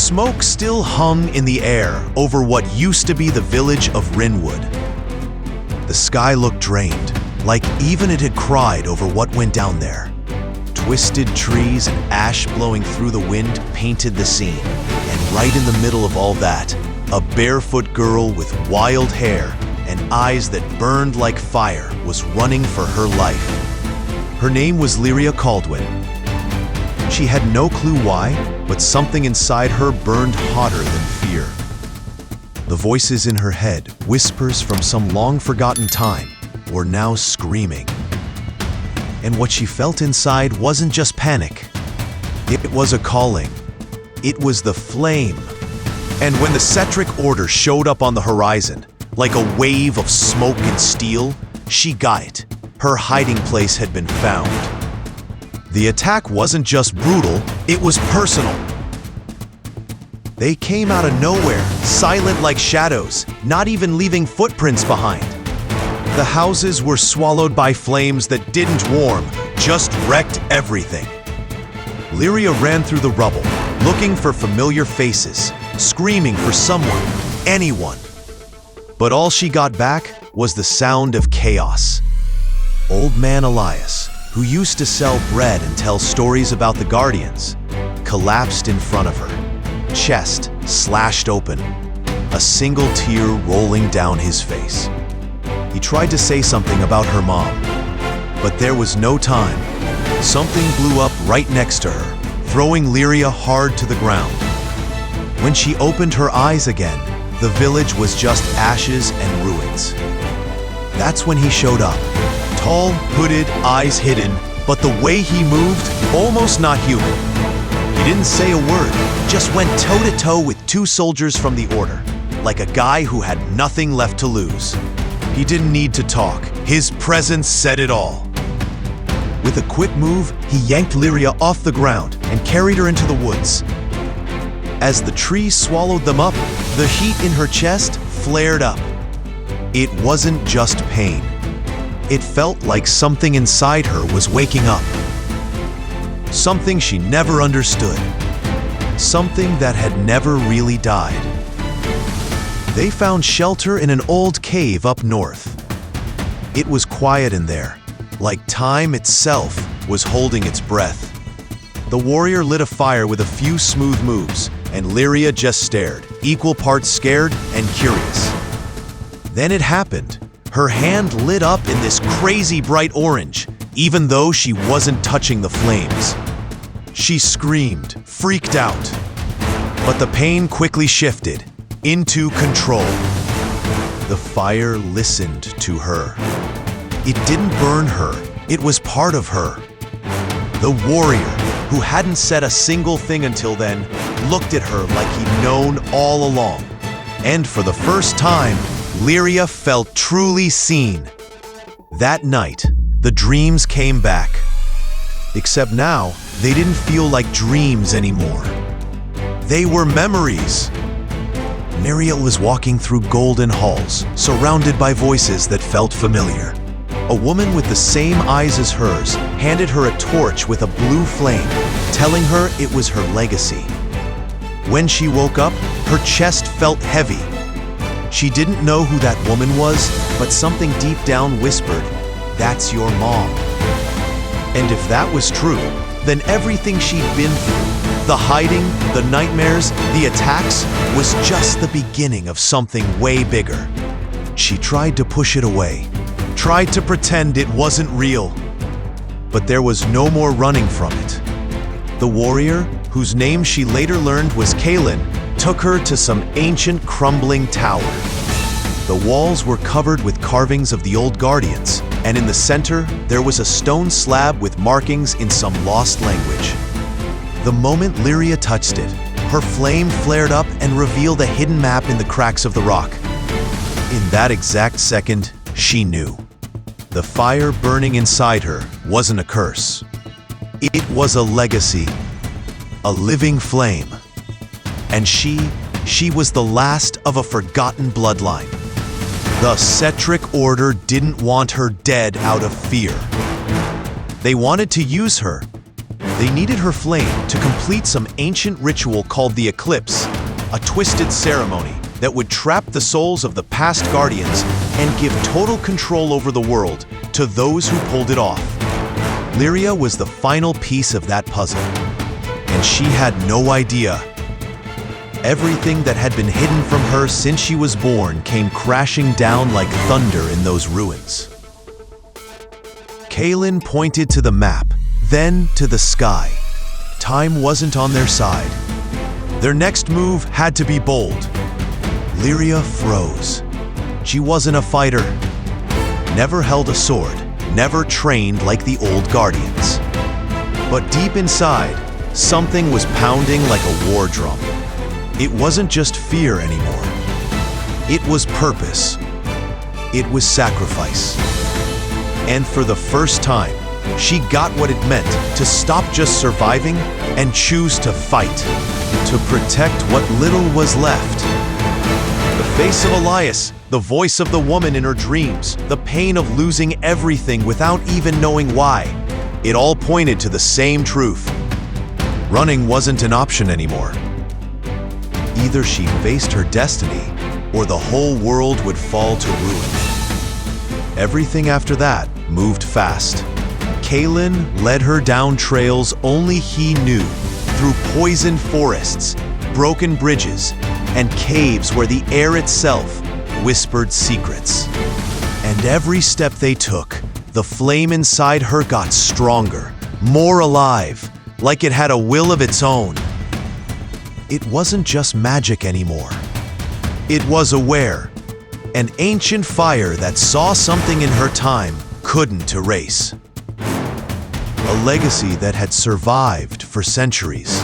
Smoke still hung in the air over what used to be the village of Rinwood. The sky looked drained, like even it had cried over what went down there. Twisted trees and ash blowing through the wind painted the scene, and right in the middle of all that, a barefoot girl with wild hair and eyes that burned like fire was running for her life. Her name was Lyria Kaldwin. She had no clue why, but something inside her burned hotter than fear. The voices in her head, whispers from some long-forgotten time, were now screaming. And what she felt inside wasn't just panic. It was a calling. It was the flame. And when the Cetric Order showed up on the horizon, like a wave of smoke and steel, she got it. Her hiding place had been found. The attack wasn't just brutal, it was personal. They came out of nowhere, silent like shadows, not even leaving footprints behind. The houses were swallowed by flames that didn't warm, just wrecked everything. Lyria ran through the rubble, looking for familiar faces, screaming for someone, anyone. But all she got back was the sound of chaos. Old Man Elias, who used to sell bread and tell stories about the Guardians, collapsed in front of her, chest slashed open, a single tear rolling down his face. He tried to say something about her mom, but there was no time. Something blew up right next to her, throwing Lyria hard to the ground. When she opened her eyes again, the village was just ashes and ruins. That's when he showed up. Tall, hooded, eyes hidden, but the way he moved, almost not human. He didn't say a word, just went toe-to-toe with two soldiers from the Order, like a guy who had nothing left to lose. He didn't need to talk. His presence said it all. With a quick move, he yanked Lyria off the ground and carried her into the woods. As the trees swallowed them up, the heat in her chest flared up. It wasn't just pain. It felt like something inside her was waking up. Something she never understood. Something that had never really died. They found shelter in an old cave up north. It was quiet in there, like time itself was holding its breath. The warrior lit a fire with a few smooth moves, and Lyria just stared, equal parts scared and curious. Then it happened. Her hand lit up in this crazy bright orange, even though she wasn't touching the flames. She screamed, freaked out. But the pain quickly shifted into control. The fire listened to her. It didn't burn her, it was part of her. The warrior, who hadn't said a single thing until then, looked at her like he'd known all along. And for the first time, Lyria felt truly seen. That night, the dreams came back. Except now, they didn't feel like dreams anymore. They were memories. Miriel was walking through golden halls, surrounded by voices that felt familiar. A woman with the same eyes as hers handed her a torch with a blue flame, telling her it was her legacy. When she woke up, her chest felt heavy. She didn't know who that woman was, but something deep down whispered, "That's your mom." And if that was true, then everything she'd been through, the hiding, the nightmares, the attacks, was just the beginning of something way bigger. She tried to push it away, tried to pretend it wasn't real. But there was no more running from it. The warrior, whose name she later learned was Kaelin, took her to some ancient crumbling tower. The walls were covered with carvings of the old Guardians, and in the center, there was a stone slab with markings in some lost language. The moment Lyria touched it, her flame flared up and revealed a hidden map in the cracks of the rock. In that exact second, she knew. The fire burning inside her wasn't a curse. It was a legacy, a living flame. And she was the last of a forgotten bloodline. The Cetric Order didn't want her dead out of fear. They wanted to use her, They needed her flame to complete some ancient ritual called the Eclipse, a twisted ceremony that would trap the souls of the past guardians and give total control over the world to those who pulled it off. Lyria was the final piece of that puzzle, and she had no idea. Everything that had been hidden from her since she was born came crashing down like thunder in those ruins. Kaelin pointed to the map, then to the sky. Time wasn't on their side. Their next move had to be bold. Lyria froze. She wasn't a fighter. Never held a sword, never trained like the old guardians. But deep inside, something was pounding like a war drum. It wasn't just fear anymore. It was purpose. It was sacrifice. And for the first time, she got what it meant to stop just surviving and choose to fight, to protect what little was left. The face of Elias, the voice of the woman in her dreams, the pain of losing everything without even knowing why. It all pointed to the same truth. Running wasn't an option anymore. Either she faced her destiny, or the whole world would fall to ruin. Everything after that moved fast. Kaelin led her down trails only he knew, through poisoned forests, broken bridges, and caves where the air itself whispered secrets. And every step they took, the flame inside her got stronger, more alive, like it had a will of its own. It wasn't just magic anymore. It was aware, an ancient fire that saw something in her time couldn't erase. A legacy that had survived for centuries.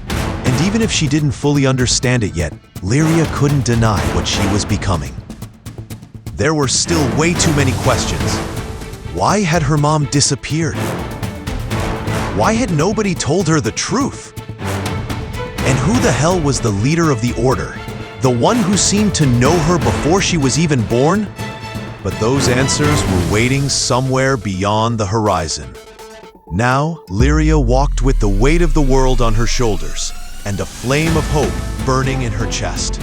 And even if she didn't fully understand it yet, Lyria couldn't deny what she was becoming. There were still way too many questions. Why had her mom disappeared? Why had nobody told her the truth? And who the hell was the leader of the Order? The one who seemed to know her before she was even born? But those answers were waiting somewhere beyond the horizon. Now, Lyria walked with the weight of the world on her shoulders and a flame of hope burning in her chest.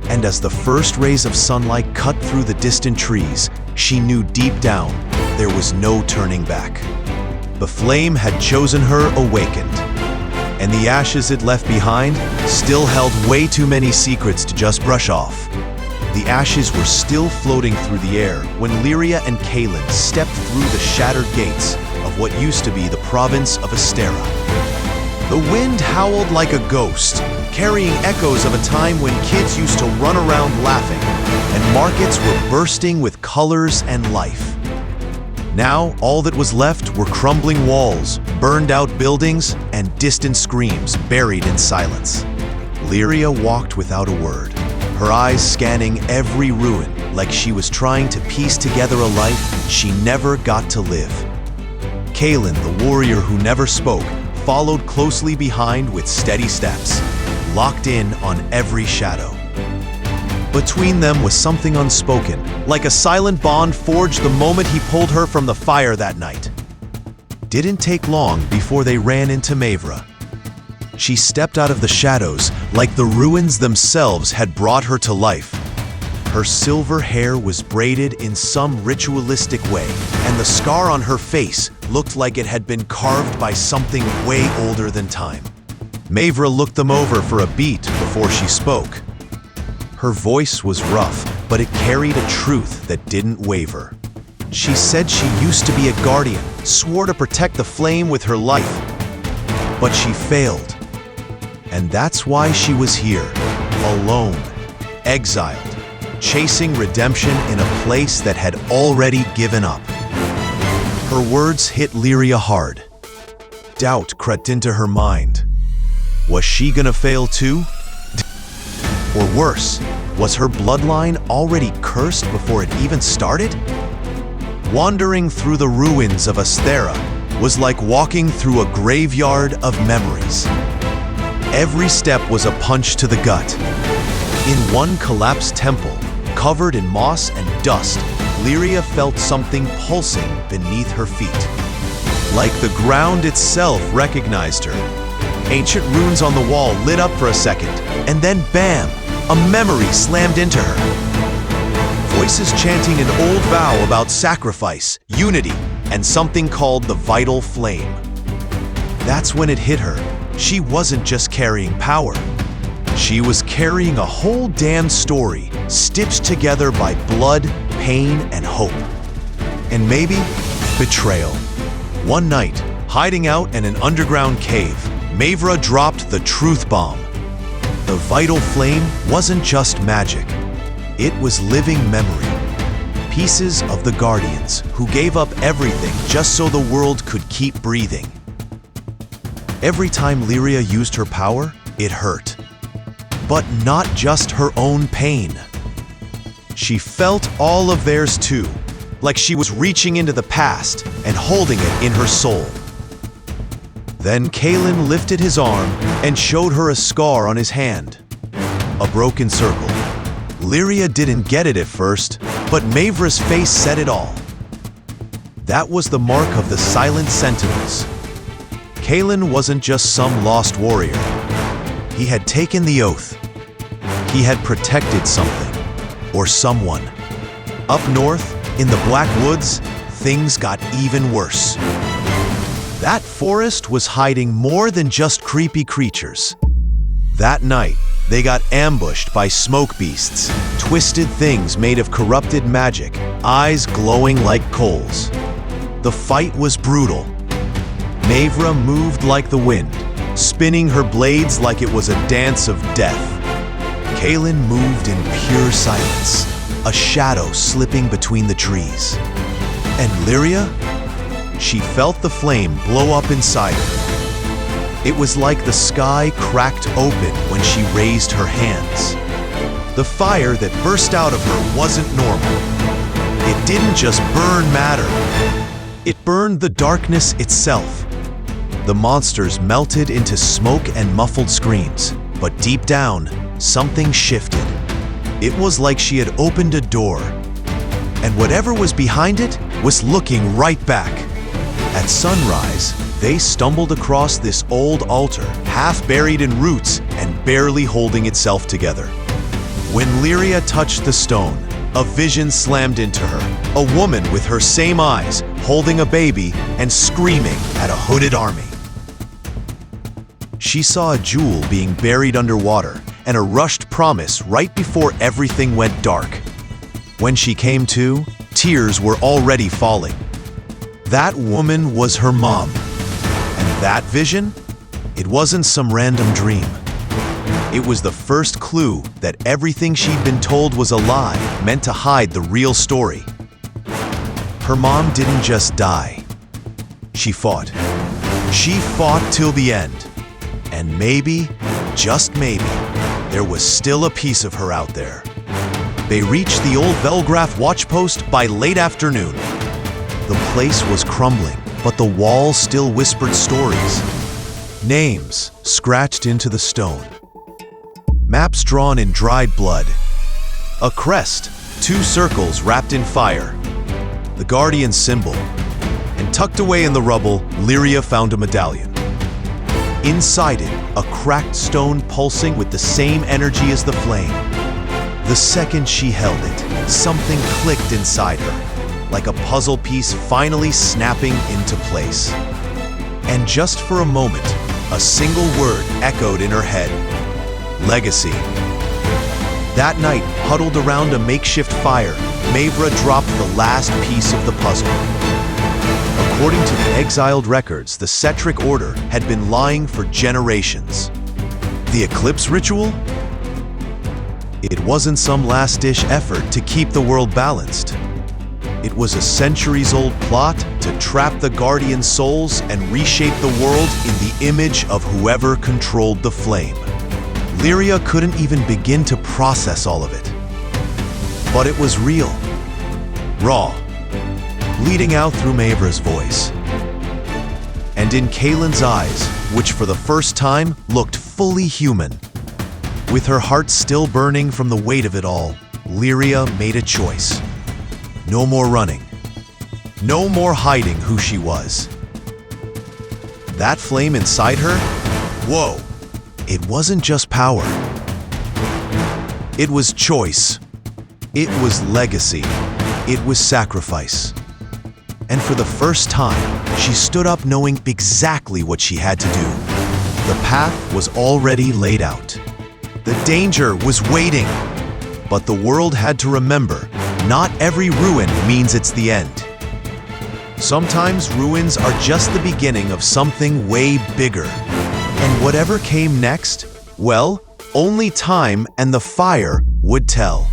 And as the first rays of sunlight cut through the distant trees, she knew deep down there was no turning back. The flame had chosen her awakened, and the ashes it left behind still held way too many secrets to just brush off. The ashes were still floating through the air when Lyria and Kaelin stepped through the shattered gates of what used to be the province of Astera. The wind howled like a ghost, carrying echoes of a time when kids used to run around laughing, and markets were bursting with colors and life. Now, all that was left were crumbling walls, burned-out buildings, and distant screams buried in silence. Lyria walked without a word, her eyes scanning every ruin like she was trying to piece together a life she never got to live. Kaelin, the warrior who never spoke, followed closely behind with steady steps, locked in on every shadow. Between them was something unspoken, like a silent bond forged the moment he pulled her from the fire that night. Didn't take long before they ran into Maevra. She stepped out of the shadows like the ruins themselves had brought her to life. Her silver hair was braided in some ritualistic way, and the scar on her face looked like it had been carved by something way older than time. Maevra looked them over for a beat before she spoke. Her voice was rough, but it carried a truth that didn't waver. She said she used to be a guardian, swore to protect the flame with her life. But she failed. And that's why she was here, alone, exiled, chasing redemption in a place that had already given up. Her words hit Lyria hard. Doubt crept into her mind. Was she gonna fail too? Or worse, was her bloodline already cursed before it even started? Wandering through the ruins of Astera was like walking through a graveyard of memories. Every step was a punch to the gut. In one collapsed temple, covered in moss and dust, Lyria felt something pulsing beneath her feet. like the ground itself recognized her. Ancient runes on the wall lit up for a second, and then bam, a memory slammed into her. Voices chanting an old vow about sacrifice, unity, and something called the vital flame. That's when it hit her. She wasn't just carrying power. She was carrying a whole damn story, stitched together by blood, pain, and hope. And maybe betrayal. One night, hiding out in an underground cave, Mavra dropped the truth bomb. The vital flame wasn't just magic. It was living memory. Pieces of the Guardians who gave up everything just so the world could keep breathing. Every time Lyria used her power, it hurt. But not just her own pain. She felt all of theirs too, like she was reaching into the past and holding it in her soul. Then Kalen lifted his arm and showed her a scar on his hand. A broken circle. Lyria didn't get it at first, but Mavra's face said it all. That was the mark of the Silent Sentinels. Kalen wasn't just some lost warrior. He had taken the oath. He had protected something, or someone. Up north, in the Black Woods, things got even worse. That forest was hiding more than just creepy creatures. That night, they got ambushed by smoke beasts, twisted things made of corrupted magic, eyes glowing like coals. The fight was brutal. Mavra moved like the wind, spinning her blades like it was a dance of death. Kalen moved in pure silence, a shadow slipping between the trees. And Lyria? She felt the flame blow up inside her. It was like the sky cracked open when she raised her hands. The fire that burst out of her wasn't normal. It didn't just burn matter. It burned the darkness itself. The monsters melted into smoke and muffled screams, but deep down, something shifted. It was like she had opened a door, and whatever was behind it was looking right back. At sunrise, they stumbled across this old altar, half buried in roots and barely holding itself together. When Lyria touched the stone, a vision slammed into her, a woman with her same eyes, holding a baby and screaming at a hooded army. She saw a jewel being buried underwater and a rushed promise right before everything went dark. When she came to, tears were already falling. That woman was her mom. And that vision? It wasn't some random dream. It was the first clue that everything she'd been told was a lie, meant to hide the real story. Her mom didn't just die. She fought. She fought till the end. And maybe, just maybe, there was still a piece of her out there. They reached the old Velgraf watchpost by late afternoon. The place was crumbling, but the walls still whispered stories. Names scratched into the stone. Maps drawn in dried blood. A crest, 2 circles wrapped in fire. The Guardian symbol. And tucked away in the rubble, Lyria found a medallion. Inside it, a cracked stone pulsing with the same energy as the flame. The second she held it, something clicked inside her, like a puzzle piece finally snapping into place. And just for a moment, a single word echoed in her head. Legacy. That night, huddled around a makeshift fire, Mavra dropped the last piece of the puzzle. According to the exiled records, the Cetric Order had been lying for generations. The Eclipse Ritual? It wasn't some last-ditch effort to keep the world balanced. It was a centuries-old plot to trap the Guardian souls and reshape the world in the image of whoever controlled the flame. Lyria couldn't even begin to process all of it. But it was real. Raw. Bleeding out through Mavra's voice. And in Kalen's eyes, which for the first time looked fully human. With her heart still burning from the weight of it all, Lyria made a choice. No more running. No more hiding who she was. That flame inside her? Whoa! It wasn't just power. It was choice. It was legacy. It was sacrifice. And for the first time, she stood up knowing exactly what she had to do. The path was already laid out. The danger was waiting. But the world had to remember, not every ruin means it's the end. Sometimes ruins are just the beginning of something way bigger. And whatever came next, well, only time and the fire would tell.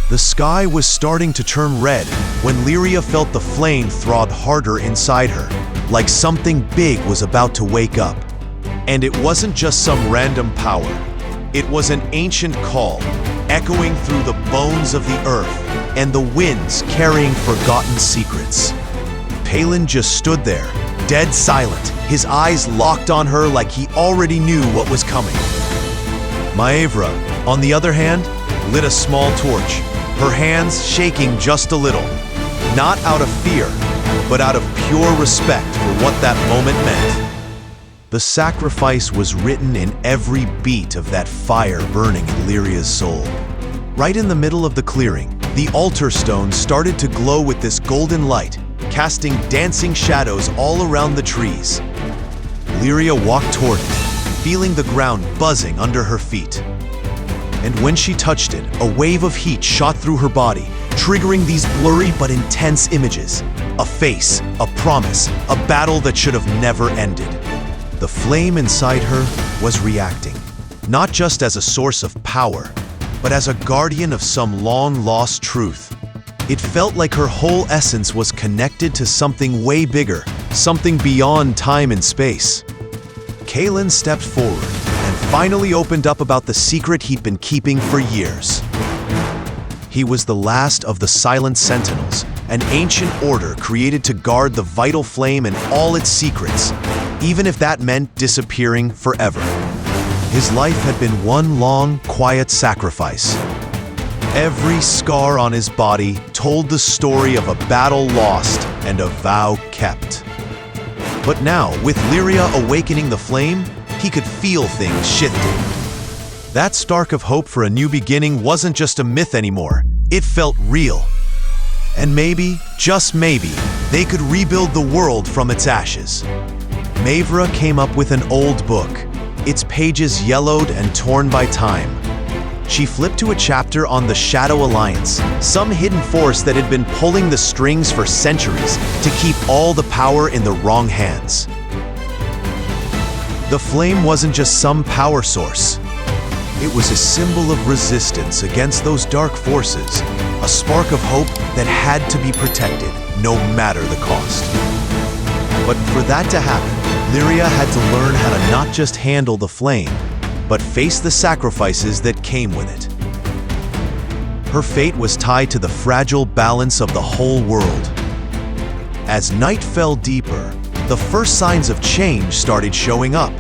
The sky was starting to turn red when Lyria felt the flame throb harder inside her, like something big was about to wake up. And it wasn't just some random power. It was an ancient call, echoing through the bones of the earth and the winds carrying forgotten secrets. Palin just stood there, dead silent, his eyes locked on her like he already knew what was coming. Maevra, on the other hand, lit a small torch, her hands shaking just a little, not out of fear, but out of pure respect for what that moment meant. The sacrifice was written in every beat of that fire burning in Lyria's soul. Right in the middle of the clearing, the altar stone started to glow with this golden light, casting dancing shadows all around the trees. Lyria walked toward it, feeling the ground buzzing under her feet. And when she touched it, a wave of heat shot through her body, triggering these blurry but intense images. A face, a promise, a battle that should have never ended. The flame inside her was reacting, not just as a source of power, but as a guardian of some long-lost truth. It felt like her whole essence was connected to something way bigger, something beyond time and space. Kalen stepped forward and finally opened up about the secret he'd been keeping for years. He was the last of the Silent Sentinels, an ancient order created to guard the vital flame and all its secrets, even if that meant disappearing forever. His life had been one long, quiet sacrifice. Every scar on his body told the story of a battle lost and a vow kept. But now, with Lyria awakening the flame, he could feel things shifting. That spark of hope for a new beginning wasn't just a myth anymore. It felt real. And maybe, just maybe, they could rebuild the world from its ashes. Maevra came up with an old book, its pages yellowed and torn by time. She flipped to a chapter on the Shadow Alliance, some hidden force that had been pulling the strings for centuries to keep all the power in the wrong hands. The flame wasn't just some power source. It was a symbol of resistance against those dark forces, a spark of hope that had to be protected, no matter the cost. But for that to happen, Lyria had to learn how to not just handle the flame, but face the sacrifices that came with it. Her fate was tied to the fragile balance of the whole world. As night fell deeper, the first signs of change started showing up.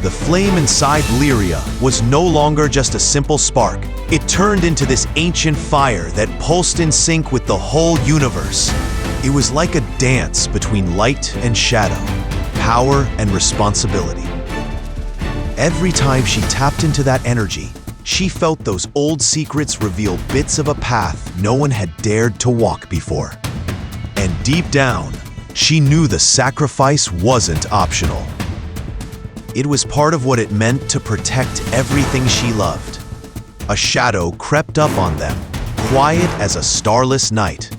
The flame inside Lyria was no longer just a simple spark. It turned into this ancient fire that pulsed in sync with the whole universe. It was like a dance between light and shadow, power and responsibility. Every time she tapped into that energy, she felt those old secrets reveal bits of a path no one had dared to walk before. And deep down, she knew the sacrifice wasn't optional. It was part of what it meant to protect everything she loved. A shadow crept up on them, quiet as a starless night.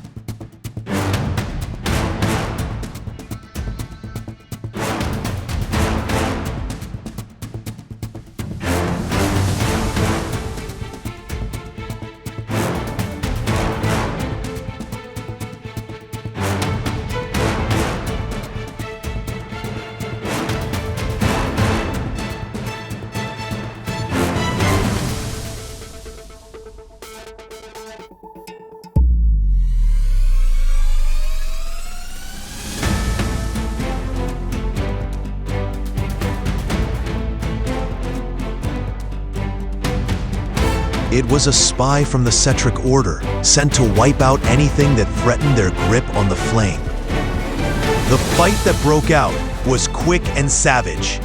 It was a spy from the Cetric Order, sent to wipe out anything that threatened their grip on the flame. The fight that broke out was quick and savage.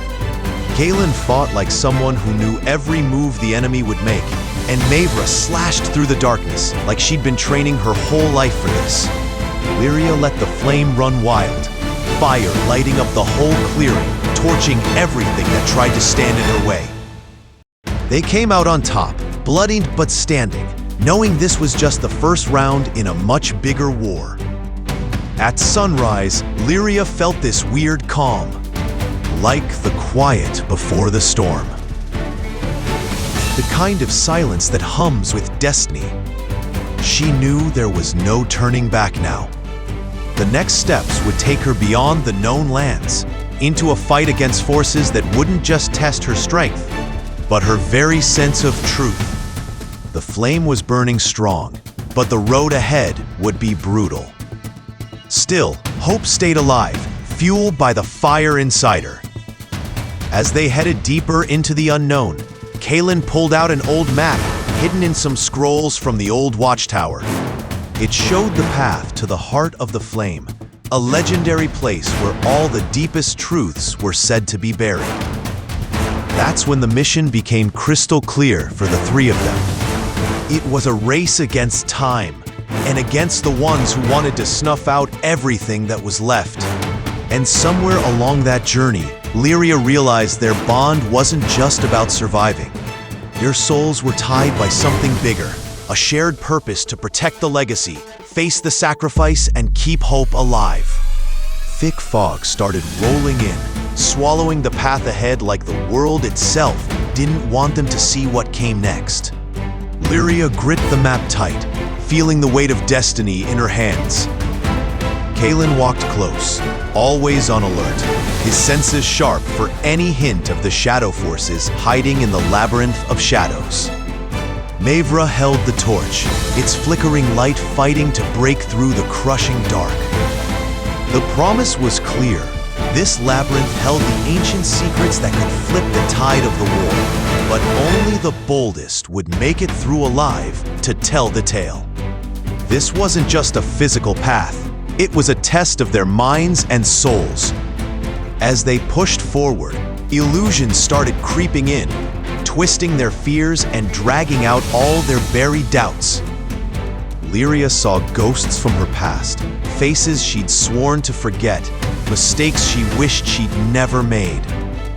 Kaelin fought like someone who knew every move the enemy would make, and Mavra slashed through the darkness like she'd been training her whole life for this. Lyria let the flame run wild, fire lighting up the whole clearing, torching everything that tried to stand in her way. They came out on top, bloodied but standing, knowing this was just the first round in a much bigger war. At sunrise, Lyria felt this weird calm, like the quiet before the storm. The kind of silence that hums with destiny. She knew there was no turning back now. The next steps would take her beyond the known lands, into a fight against forces that wouldn't just test her strength, but her very sense of truth. The flame was burning strong, but the road ahead would be brutal. Still, hope stayed alive, fueled by the fire inside her. As they headed deeper into the unknown, Kaelin pulled out an old map hidden in some scrolls from the old watchtower. It showed the path to the heart of the flame, a legendary place where all the deepest truths were said to be buried. That's when the mission became crystal clear for the three of them. It was a race against time, and against the ones who wanted to snuff out everything that was left. And somewhere along that journey, Lyria realized their bond wasn't just about surviving. Their souls were tied by something bigger, a shared purpose to protect the legacy, face the sacrifice, and keep hope alive. Thick fog started rolling in, swallowing the path ahead like the world itself didn't want them to see what came next. Lyria gripped the map tight, feeling the weight of destiny in her hands. Kaelin walked close, always on alert, his senses sharp for any hint of the shadow forces hiding in the labyrinth of shadows. Mavra held the torch, its flickering light fighting to break through the crushing dark. The promise was clear. This labyrinth held the ancient secrets that could flip the tide of the war, but only the boldest would make it through alive to tell the tale. This wasn't just a physical path. It was a test of their minds and souls. As they pushed forward, illusions started creeping in, twisting their fears and dragging out all their buried doubts. Lyria saw ghosts from her past, faces she'd sworn to forget, mistakes she wished she'd never made.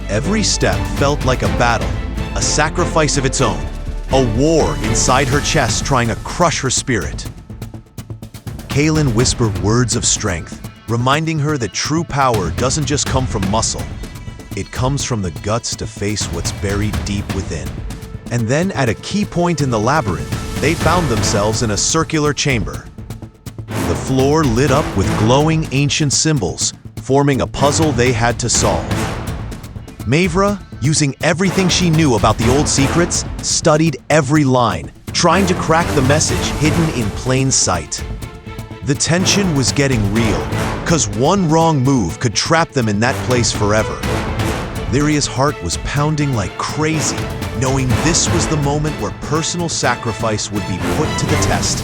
Every step felt like a battle, a sacrifice of its own, a war inside her chest trying to crush her spirit. Kaelin whispered words of strength, reminding her that true power doesn't just come from muscle. It comes from the guts to face what's buried deep within. And then at a key point in the labyrinth, they found themselves in a circular chamber. The floor lit up with glowing ancient symbols, forming a puzzle they had to solve. Mavra, using everything she knew about the old secrets, studied every line, trying to crack the message hidden in plain sight. The tension was getting real, because one wrong move could trap them in that place forever. Lyria's heart was pounding like crazy, knowing this was the moment where personal sacrifice would be put to the test.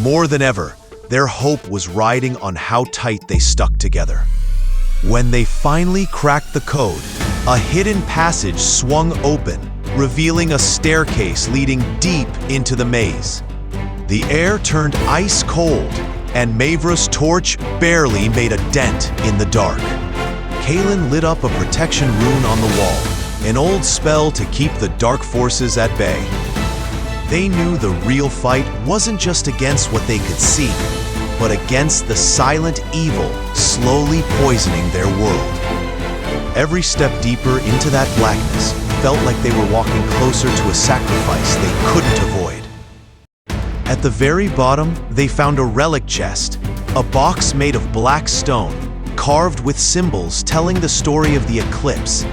More than ever, their hope was riding on how tight they stuck together. When they finally cracked the code, a hidden passage swung open, revealing a staircase leading deep into the maze. The air turned ice cold, and Mavra's torch barely made a dent in the dark. Kaelin lit up a protection rune on the wall, an old spell to keep the dark forces at bay. They knew the real fight wasn't just against what they could see, but against the silent evil slowly poisoning their world. Every step deeper into that blackness felt like they were walking closer to a sacrifice they couldn't avoid. At the very bottom, they found a relic chest, a box made of black stone, carved with symbols telling the story of the eclipse,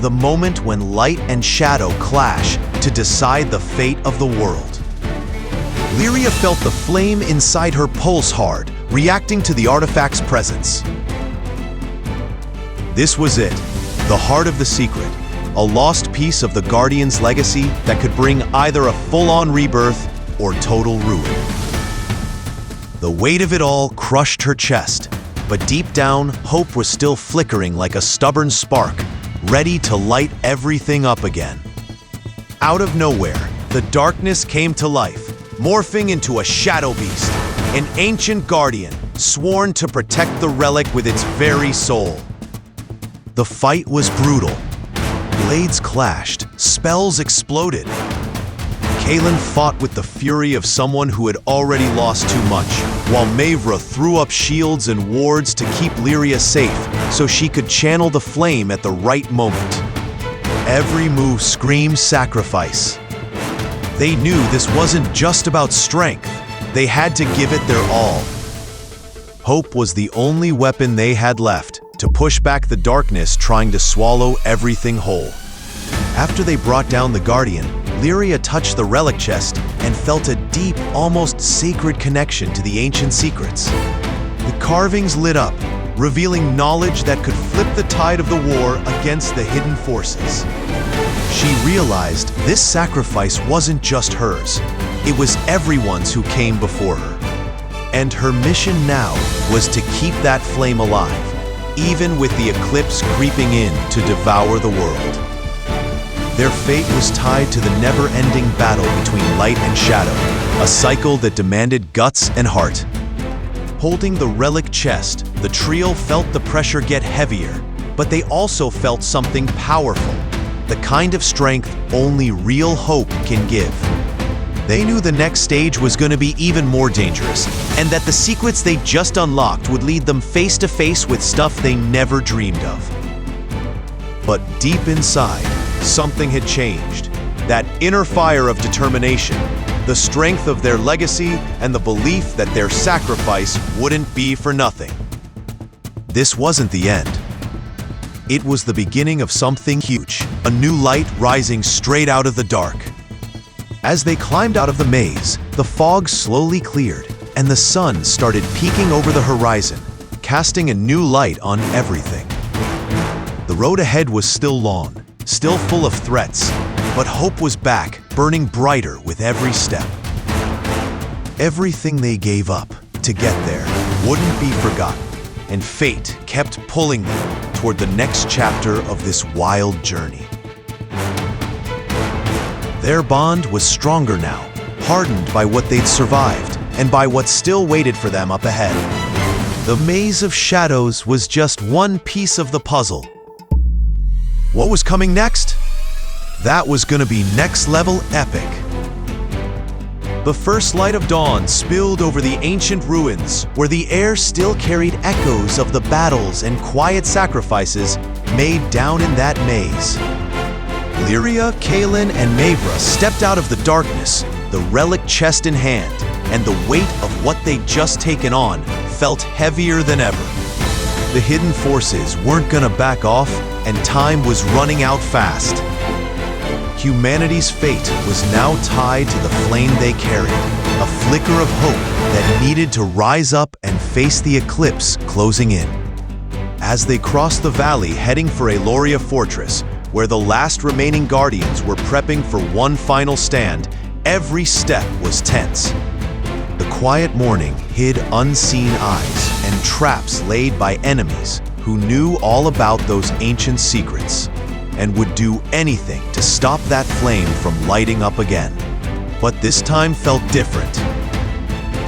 the moment when light and shadow clash to decide the fate of the world. Lyria felt the flame inside her pulse hard, reacting to the artifact's presence. This was it, the heart of the secret, a lost piece of the Guardian's legacy that could bring either a full-on rebirth or total ruin. The weight of it all crushed her chest, But deep down, hope was still flickering like a stubborn spark, ready to light everything up again. Out of nowhere, the darkness came to life, morphing into a shadow beast, an ancient guardian, sworn to protect the relic with its very soul. The fight was brutal. Blades clashed, spells exploded. Kalen fought with the fury of someone who had already lost too much, while Mavra threw up shields and wards to keep Lyria safe so she could channel the flame at the right moment. Every move screamed sacrifice. They knew this wasn't just about strength. They had to give it their all. Hope was the only weapon they had left to push back the darkness trying to swallow everything whole. After they brought down the Guardian, Lyria touched the relic chest and felt a deep, almost sacred connection to the ancient secrets. The carvings lit up, revealing knowledge that could flip the tide of the war against the hidden forces. She realized this sacrifice wasn't just hers, it was everyone's who came before her. And her mission now was to keep that flame alive, even with the eclipse creeping in to devour the world. Their fate was tied to the never-ending battle between light and shadow, a cycle that demanded guts and heart. Holding the relic chest, the trio felt the pressure get heavier, but they also felt something powerful, the kind of strength only real hope can give. They knew the next stage was going to be even more dangerous, and that the secrets they just unlocked would lead them face to face with stuff they never dreamed of. But deep inside, something had changed. That inner fire of determination, the strength of their legacy, and the belief that their sacrifice wouldn't be for nothing. This wasn't the end. It was the beginning of something huge, a new light rising straight out of the dark. As they climbed out of the maze, the fog slowly cleared, and the sun started peeking over the horizon, casting a new light on everything. The road ahead was still long, still full of threats, but hope was back, burning brighter with every step. Everything they gave up to get there wouldn't be forgotten, and fate kept pulling them toward the next chapter of this wild journey. Their bond was stronger now, hardened by what they'd survived and by what still waited for them up ahead. The maze of shadows was just one piece of the puzzle. What was coming next? That was gonna be next-level epic. The first light of dawn spilled over the ancient ruins, where the air still carried echoes of the battles and quiet sacrifices made down in that maze. Lyria, Kalen, and Mavra stepped out of the darkness, the relic chest in hand, and the weight of what they'd just taken on felt heavier than ever. The hidden forces weren't gonna back off, and time was running out fast. Humanity's fate was now tied to the flame they carried, a flicker of hope that needed to rise up and face the eclipse closing in. As they crossed the valley heading for Eloria Fortress, where the last remaining Guardians were prepping for one final stand, every step was tense. The quiet morning hid unseen eyes and traps laid by enemies who knew all about those ancient secrets and would do anything to stop that flame from lighting up again. But this time felt different.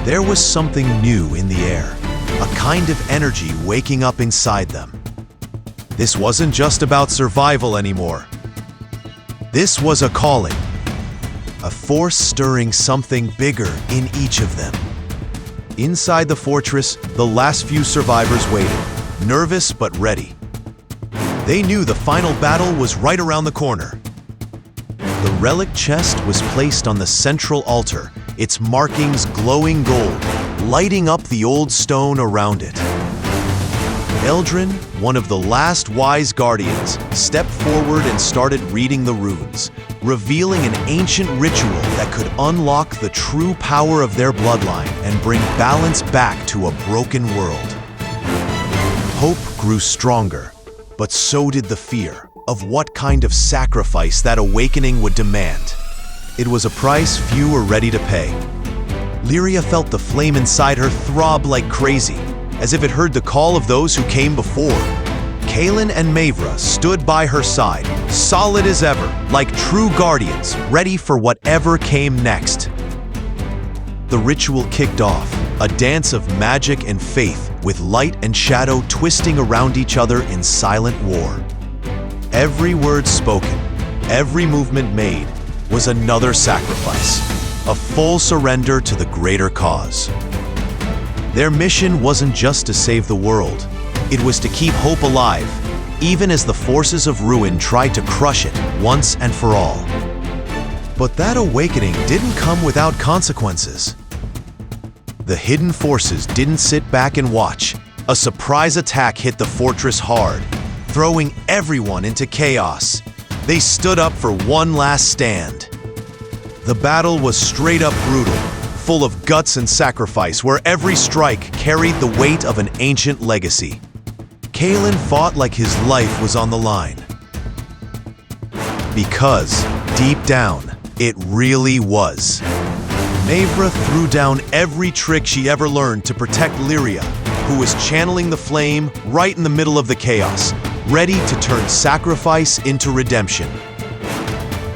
There was something new in the air, a kind of energy waking up inside them. This wasn't just about survival anymore. This was a calling, a force stirring something bigger in each of them. Inside the fortress, the last few survivors waited, nervous but ready. They knew the final battle was right around the corner. The relic chest was placed on the central altar, its markings glowing gold, lighting up the old stone around it. Eldrin, one of the last wise Guardians, stepped forward and started reading the runes, revealing an ancient ritual that could unlock the true power of their bloodline and bring balance back to a broken world. Hope grew stronger, but so did the fear of what kind of sacrifice that awakening would demand. It was a price few were ready to pay. Lyria felt the flame inside her throb like crazy, as if it heard the call of those who came before. Kaelin and Maevra stood by her side, solid as ever, like true guardians, ready for whatever came next. The ritual kicked off, a dance of magic and faith, with light and shadow twisting around each other in silent war. Every word spoken, every movement made, was another sacrifice, a full surrender to the greater cause. Their mission wasn't just to save the world. It was to keep hope alive, even as the forces of ruin tried to crush it once and for all. But that awakening didn't come without consequences. The hidden forces didn't sit back and watch. A surprise attack hit the fortress hard, throwing everyone into chaos. They stood up for one last stand. The battle was straight up brutal, full of guts and sacrifice, where every strike carried the weight of an ancient legacy. Kaelin fought like his life was on the line. Because, deep down, it really was. Maevra threw down every trick she ever learned to protect Lyria, who was channeling the flame right in the middle of the chaos, ready to turn sacrifice into redemption.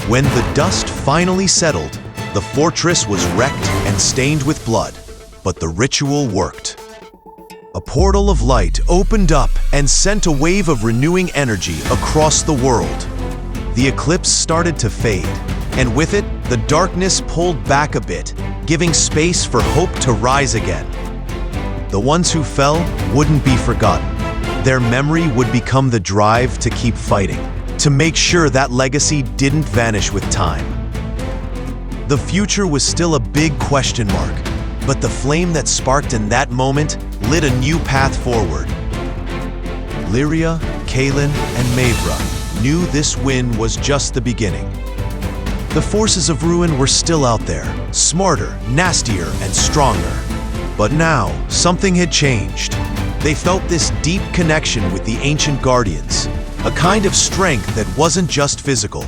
When the dust finally settled, the fortress was wrecked and stained with blood, but the ritual worked. A portal of light opened up and sent a wave of renewing energy across the world. The eclipse started to fade, and with it, the darkness pulled back a bit, giving space for hope to rise again. The ones who fell wouldn't be forgotten. Their memory would become the drive to keep fighting, to make sure that legacy didn't vanish with time. The future was still a big question mark, but the flame that sparked in that moment lit a new path forward. Lyria, Kaelin, and Maevra knew this win was just the beginning. The forces of ruin were still out there, smarter, nastier, and stronger. But now, something had changed. They felt this deep connection with the ancient guardians, a kind of strength that wasn't just physical.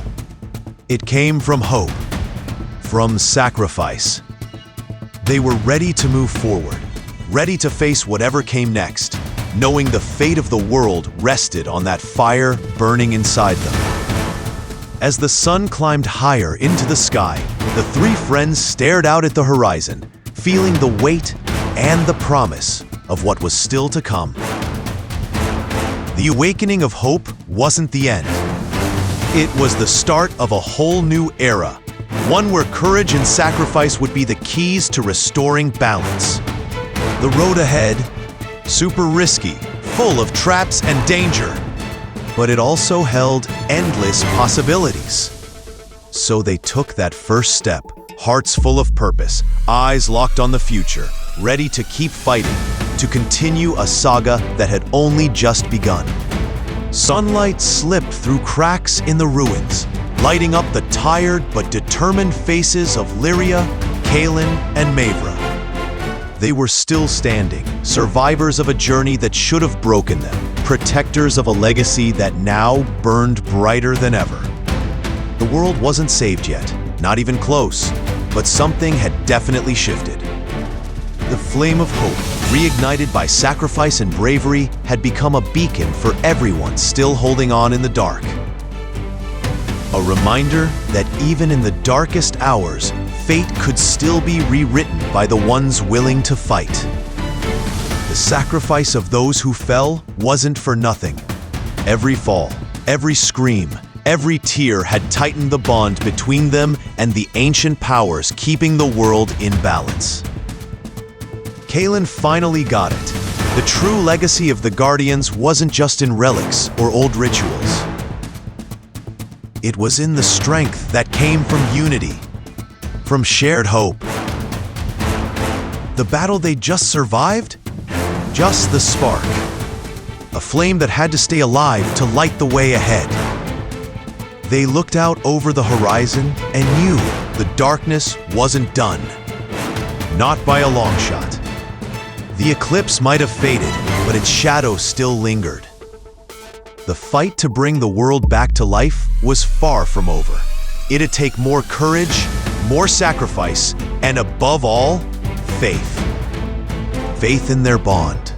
It came from hope, from sacrifice. They were ready to move forward, ready to face whatever came next, knowing the fate of the world rested on that fire burning inside them. As the sun climbed higher into the sky, the three friends stared out at the horizon, feeling the weight and the promise of what was still to come. The awakening of hope wasn't the end. It was the start of a whole new era, one where courage and sacrifice would be the keys to restoring balance. The road ahead, super risky, full of traps and danger, but it also held endless possibilities. So they took that first step, hearts full of purpose, eyes locked on the future, ready to keep fighting, to continue a saga that had only just begun. Sunlight slipped through cracks in the ruins, lighting up the tired but determined faces of Lyria, Kaelin, and Maevra. They were still standing, survivors of a journey that should have broken them, protectors of a legacy that now burned brighter than ever. The world wasn't saved yet, not even close, but something had definitely shifted. The flame of hope, reignited by sacrifice and bravery, had become a beacon for everyone still holding on in the dark. A reminder that even in the darkest hours, fate could still be rewritten by the ones willing to fight. The sacrifice of those who fell wasn't for nothing. Every fall, every scream, every tear had tightened the bond between them and the ancient powers keeping the world in balance. Kaelin finally got it. The true legacy of the Guardians wasn't just in relics or old rituals. It was in the strength that came from unity, from shared hope. The battle they just survived? Just the spark. A flame that had to stay alive to light the way ahead. They looked out over the horizon and knew the darkness wasn't done. Not by a long shot. The eclipse might have faded, but its shadow still lingered. The fight to bring the world back to life was far from over. It'd take more courage, more sacrifice, and above all, faith. Faith in their bond,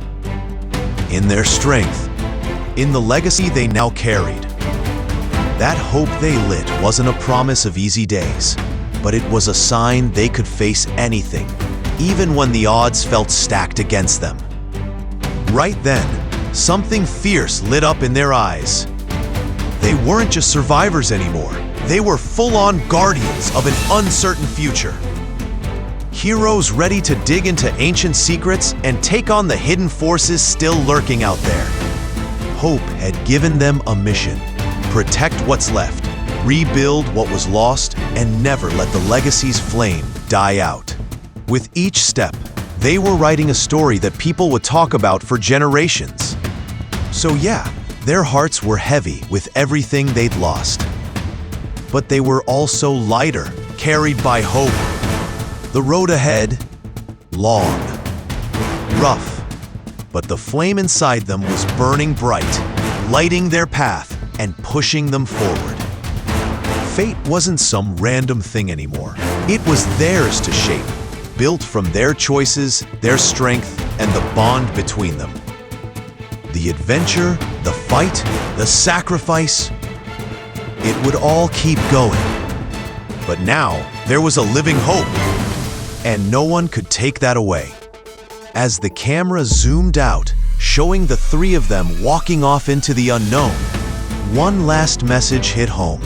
in their strength, in the legacy they now carried. That hope they lit wasn't a promise of easy days, but it was a sign they could face anything, even when the odds felt stacked against them. Right then, something fierce lit up in their eyes. They weren't just survivors anymore. They were full-on guardians of an uncertain future. Heroes ready to dig into ancient secrets and take on the hidden forces still lurking out there. Hope had given them a mission: protect what's left, rebuild what was lost, and never let the legacy's flame die out. With each step, they were writing a story that people would talk about for generations. So yeah, their hearts were heavy with everything they'd lost. But they were also lighter, carried by hope. The road ahead, long, rough, but the flame inside them was burning bright, lighting their path and pushing them forward. Fate wasn't some random thing anymore. It was theirs to shape, built from their choices, their strength, and the bond between them. The adventure, the fight, the sacrifice, it would all keep going. But now, there was a living hope, and no one could take that away. As the camera zoomed out, showing the three of them walking off into the unknown, one last message hit home.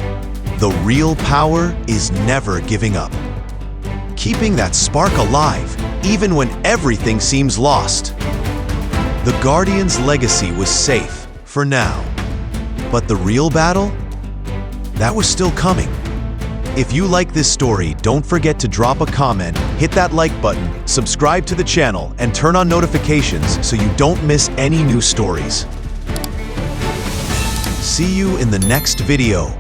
The real power is never giving up. Keeping that spark alive, even when everything seems lost. The Guardians' legacy was safe, for now. But the real battle? That was still coming. If you like this story, don't forget to drop a comment, hit that like button, subscribe to the channel, and turn on notifications so you don't miss any new stories. See you in the next video.